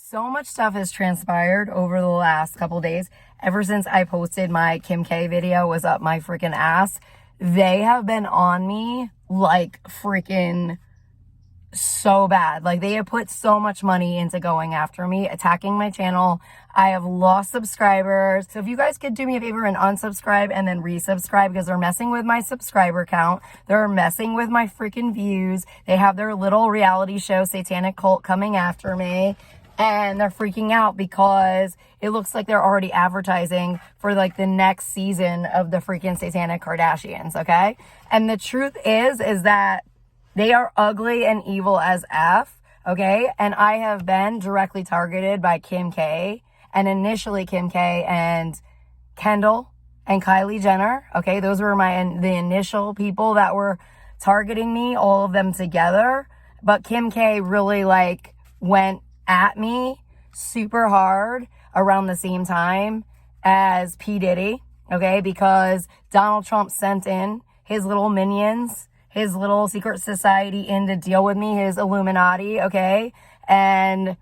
So much stuff has transpired over the last couple days. Ever since I posted my Kim K video was up my freaking ass. They have been on me like freaking so bad. Like, they have put so much money into going after me, attacking my channel. I have lost subscribers. So if you guys could do me a favor and unsubscribe and then resubscribe, because they're messing with my subscriber count. They're messing with my freaking views. They have their little reality show satanic cult coming after me. And they're freaking out because it looks like they're already advertising for like the next season of the freaking satanic Kardashians, okay? And the truth is that they are ugly and evil as F, okay? And I have been directly targeted by Kim K, and initially Kim K and Kendall and Kylie Jenner, okay? Those were the initial people that were targeting me, all of them together. But Kim K really like went at me super hard around the same time as P. Diddy, okay? Because Donald Trump sent in his little minions, his little secret society in to deal with me, his Illuminati, okay? And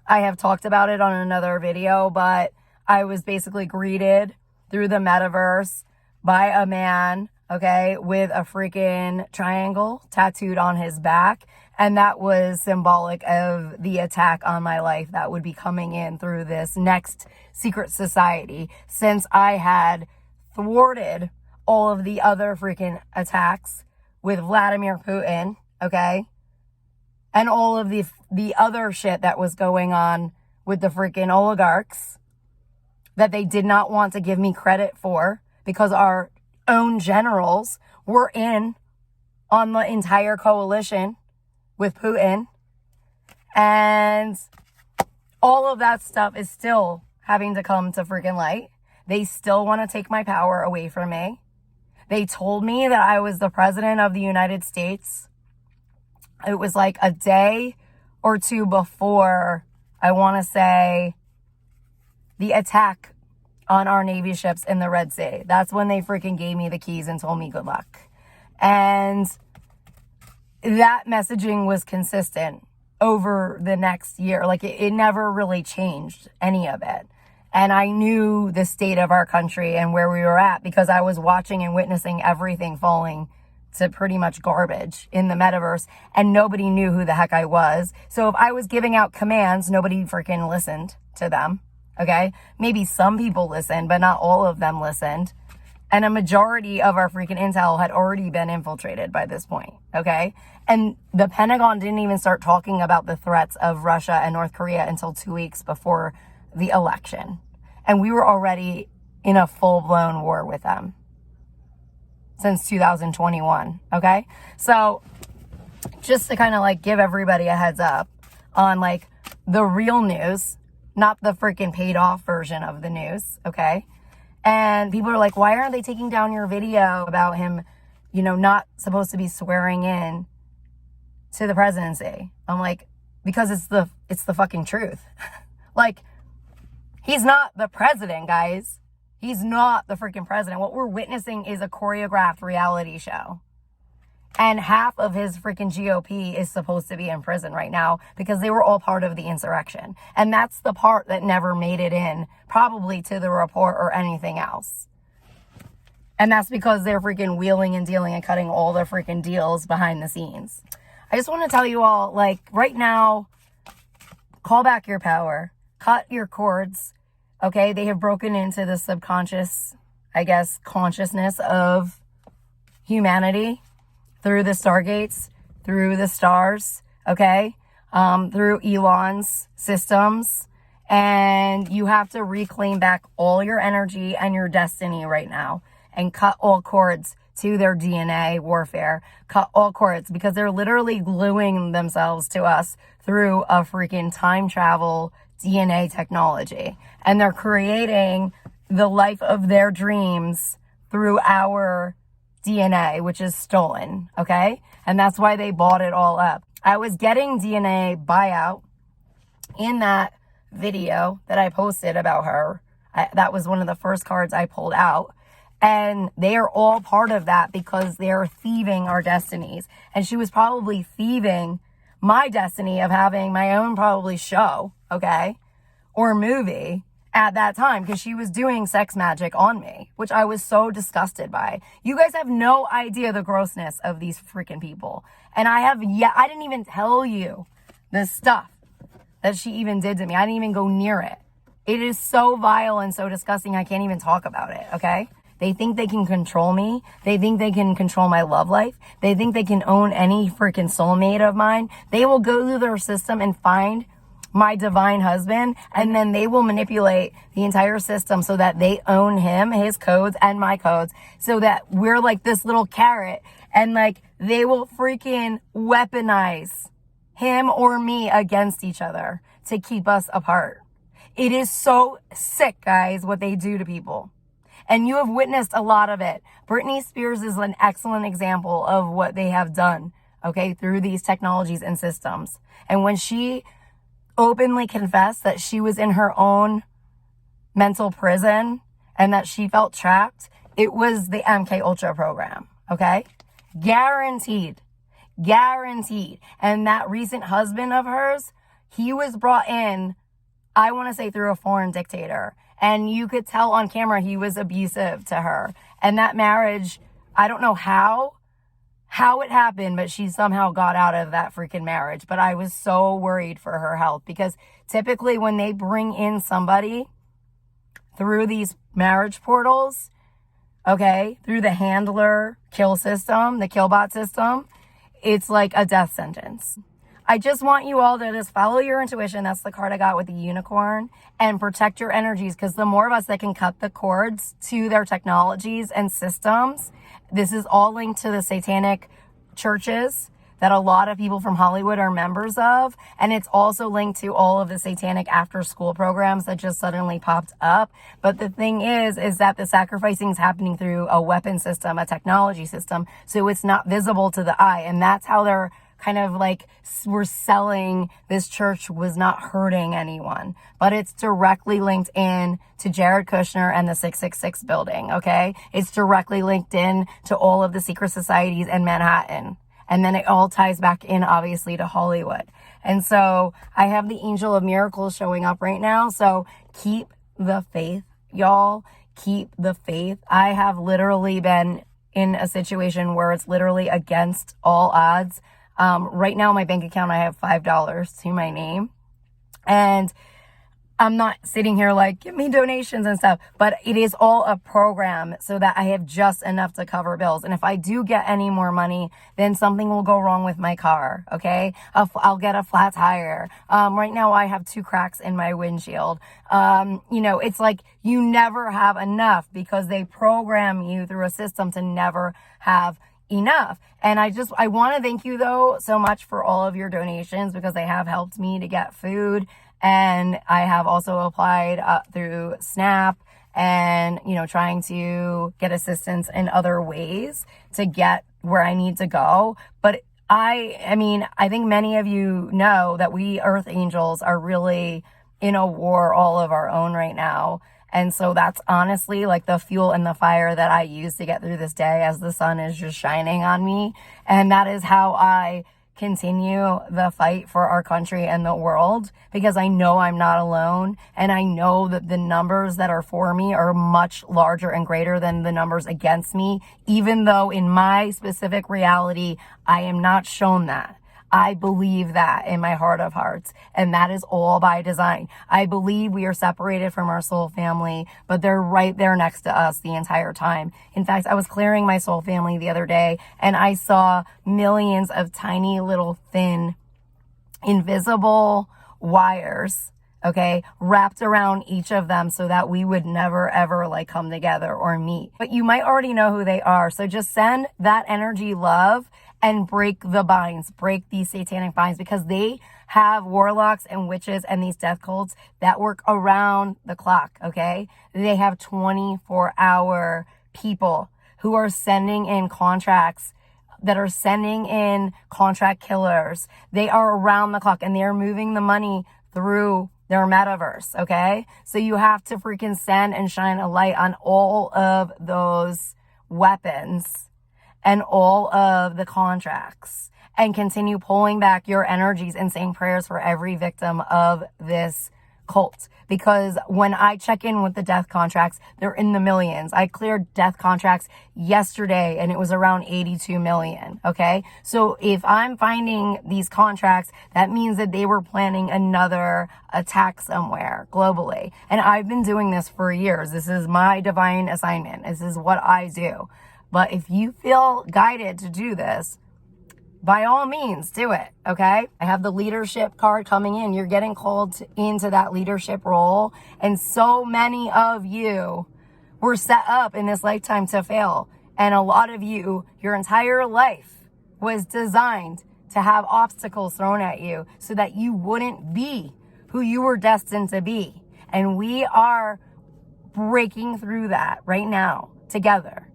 I have talked about it on another video, but I was basically greeted through the metaverse by a man, okay, with a freaking triangle tattooed on his back. And that was symbolic of the attack on my life that would be coming in through this next secret society, since I had thwarted all of the other freaking attacks with Vladimir Putin, okay? And all of the other shit that was going on with the freaking oligarchs that they did not want to give me credit for, because our own generals were in on the entire coalition with Putin. And all of that stuff is still having to come to freaking light. They still want to take my power away from me. They told me that I was the president of the United States. It was like a day or two before, I want to say, the attack on our Navy ships in the Red Sea. That's when they freaking gave me the keys and told me good luck. And that messaging was consistent over the next year. Like, it never really changed any of it. And I knew the state of our country and where we were at, because I was watching and witnessing everything falling to pretty much garbage in the metaverse, and nobody knew who the heck I was. So if I was giving out commands, nobody freaking listened to them, okay? Maybe some people listened, but not all of them listened. And a majority of our freaking intel had already been infiltrated by this point, okay? And the Pentagon didn't even start talking about the threats of Russia and North Korea until 2 weeks before the election. And we were already in a full-blown war with them since 2021, okay? So just to kind of like give everybody a heads up on like the real news, not the freaking paid off version of the news, okay? And people are like, why aren't they taking down your video about him, you know, not supposed to be swearing in to the presidency? I'm like, because it's the fucking truth. Like, he's not the president, guys. He's not the freaking president. What we're witnessing is a choreographed reality show. And half of his freaking GOP is supposed to be in prison right now because they were all part of the insurrection. And that's the part that never made it in, probably to the report or anything else. And that's because they're freaking wheeling and dealing and cutting all their freaking deals behind the scenes. I just want to tell you all, like, right now, call back your power. Cut your cords. Okay? They have broken into the subconscious, I guess, consciousness of humanity. Through the stargates, through the stars, okay? Through Elon's systems. And you have to reclaim back all your energy and your destiny right now. And cut all cords to their DNA warfare. Cut all cords, because they're literally gluing themselves to us through a freaking time travel DNA technology. And they're creating the life of their dreams through our DNA, which is stolen, okay? And that's why they bought it all up. I was getting DNA buyout in that video that I posted about her. That was one of the first cards I pulled out. And they are all part of that because they are thieving our destinies. And she was probably thieving my destiny of having my own probably show, okay, or movie at that time, because she was doing sex magic on me, which I was so disgusted by. You guys have no idea the grossness of these freaking people. And I didn't even tell you the stuff that she even did to me. I didn't even go near it. It is so vile and so disgusting, I can't even talk about it, okay? They think they can control me. They think they can control my love life. They think they can own any freaking soulmate of mine. They will go through their system and find my divine husband, and then they will manipulate the entire system so that they own him, his codes, and my codes, so that we're like this little carrot, and like they will freaking weaponize him or me against each other to keep us apart. It is so sick, guys, what they do to people. And you have witnessed a lot of it. Britney Spears is an excellent example of what they have done, okay, through these technologies and systems. And when she openly confessed that she was in her own mental prison and that she felt trapped, it was the MK Ultra program, okay? Guaranteed. And that recent husband of hers, he was brought in, I want to say, through a foreign dictator. And you could tell on camera he was abusive to her. And that marriage, I don't know how it happened, but she somehow got out of that freaking marriage. But I was so worried for her health, because typically when they bring in somebody through these marriage portals, okay, through the handler kill system, the killbot system, it's like a death sentence. I just want you all to just follow your intuition. That's the card I got with the unicorn, and protect your energies, because the more of us that can cut the cords to their technologies and systems, this is all linked to the satanic churches that a lot of people from Hollywood are members of. And it's also linked to all of the satanic after school programs that just suddenly popped up. But the thing is that the sacrificing is happening through a weapon system, a technology system. So it's not visible to the eye. And that's how they're kind of like, we're selling this church was not hurting anyone, but it's directly linked in to Jared Kushner and the 666 building. Okay. It's directly linked in to all of the secret societies in Manhattan. And then it all ties back in, obviously, to Hollywood. And so I have the Angel of Miracles showing up right now. So keep the faith, y'all. Keep the faith. I have literally been in a situation where it's literally against all odds. Right now in my bank account, I have $5 to my name, and I'm not sitting here like, give me donations and stuff, but it is all a program so that I have just enough to cover bills. And if I do get any more money, then something will go wrong with my car. Okay. I'll get a flat tire. Right now I have 2 cracks in my windshield. It's like you never have enough, because they program you through a system to never have enough. And I want to thank you though so much for all of your donations, because they have helped me to get food. And I have also applied through SNAP and, trying to get assistance in other ways to get where I need to go. But I think many of you know that we Earth Angels are really in a war all of our own right now. And so that's honestly like the fuel and the fire that I use to get through this day, as the sun is just shining on me. And that is how I continue the fight for our country and the world, because I know I'm not alone. And I know that the numbers that are for me are much larger and greater than the numbers against me, even though in my specific reality, I am not shown that. I believe that in my heart of hearts, and that is all by design. I believe we are separated from our soul family, but they're right there next to us the entire time. In fact, I was clearing my soul family the other day, and I saw millions of tiny little thin, invisible wires, okay, wrapped around each of them so that we would never, ever come together or meet. But you might already know who they are. So just send that energy love and break the binds, break these satanic binds, because they have warlocks and witches and these death cults that work around the clock, okay? They have 24-hour people who are sending in contracts, that are sending in contract killers. They are around the clock, and they are moving the money through their metaverse, okay? So you have to freaking send and shine a light on all of those weapons and all of the contracts and continue pulling back your energies and saying prayers for every victim of this cult. Because when I check in with the death contracts, they're in the millions. I cleared death contracts yesterday and it was around 82 million. Okay. So if I'm finding these contracts, that means that they were planning another attack somewhere globally. And I've been doing this for years. This is my divine assignment. This is what I do. But if you feel guided to do this, by all means, do it, okay? I have the leadership card coming in. You're getting called into that leadership role. And so many of you were set up in this lifetime to fail. And a lot of you, your entire life was designed to have obstacles thrown at you so that you wouldn't be who you were destined to be. And we are breaking through that right now together,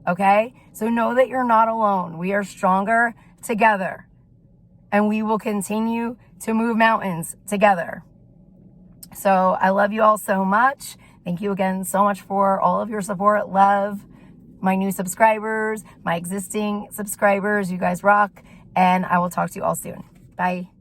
okay? So know that you're not alone. We are stronger together, and we will continue to move mountains together. So I love you all so much. Thank you again so much for all of your support. Love my new subscribers, my existing subscribers. You guys rock, and I will talk to you all soon. Bye.